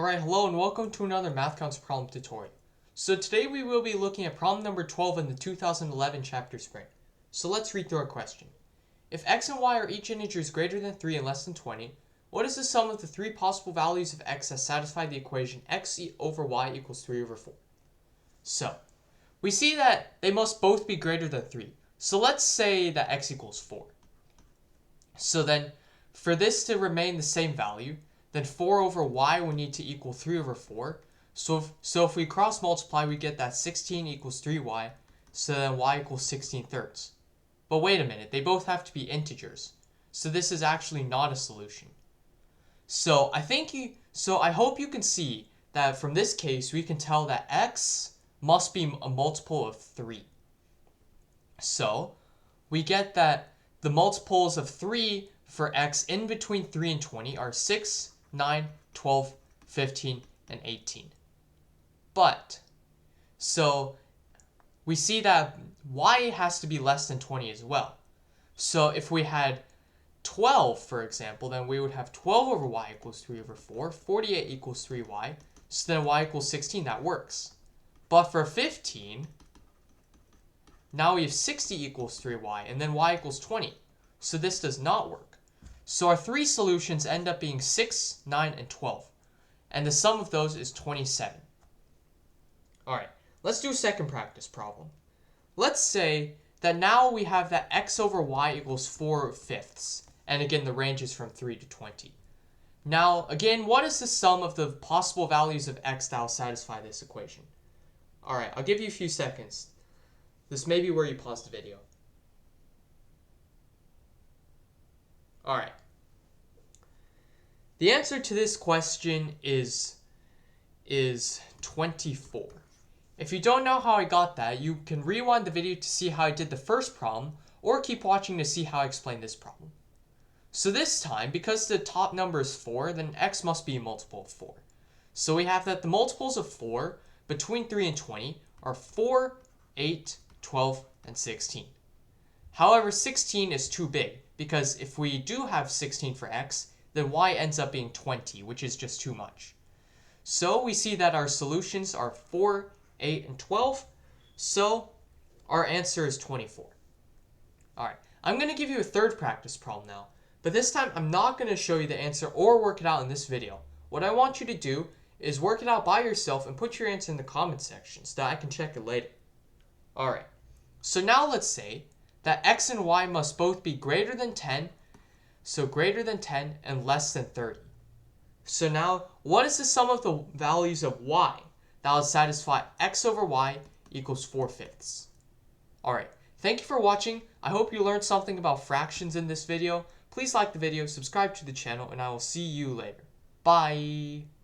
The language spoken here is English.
Alright, hello and welcome to another MathCounts problem tutorial. So today we will be looking at problem number 12 in the 2011 chapter sprint. So let's read through our question. If x and y are each integers greater than 3 and less than 20, what is the sum of the three possible values of x that satisfy the equation x over y equals 3 over 4? So, we see that they must both be greater than 3. So let's say that x equals 4. So then, for this to remain the same value, then 4 over y will need to equal 3 over 4. So if we cross multiply, we get that 16 equals 3y, so then y equals 16 thirds. But wait a minute, they both have to be integers. So this is actually not a solution. So I hope you can see that from this case, we can tell that x must be a multiple of 3. So we get that the multiples of 3 for x in between 3 and 20 are 6, 9, 12, 15, and 18. But, so we see that y has to be less than 20 as well. So if we had 12, for example, then we would have 12 over y equals 3 over 4, 48 equals 3y, so then y equals 16, that works. But for 15, now we have 60 equals 3y, and then y equals 20. So this does not work. So our three solutions end up being 6, 9, and 12. And the sum of those is 27. Alright, let's do a second practice problem. Let's say that now we have that x over y equals 4 fifths. And again, the range is from 3 to 20. Now, again, what is the sum of the possible values of x that will satisfy this equation? Alright, I'll give you a few seconds. This may be where you pause the video. Alright. The answer to this question is 24. If you don't know how I got that, you can rewind the video to see how I did the first problem, or keep watching to see how I explain this problem. So this time, because the top number is 4, then x must be a multiple of 4. So we have that the multiples of 4 between 3 and 20 are 4, 8, 12, and 16. However, 16 is too big, because if we do have 16 for x, then y ends up being 20, which is just too much. So we see that our solutions are 4, 8, and 12, so our answer is 24. Alright, I'm going to give you a third practice problem now, but this time I'm not going to show you the answer or work it out in this video. What I want you to do is work it out by yourself and put your answer in the comment section so that I can check it later. Alright, so now let's say that x and y must both be greater than 10, so greater than 10 and less than 30. So now, what is the sum of the values of y that will satisfy x over y equals 4 fifths? Alright, thank you for watching. I hope you learned something about fractions in this video. Please like the video, subscribe to the channel, and I will see you later. Bye!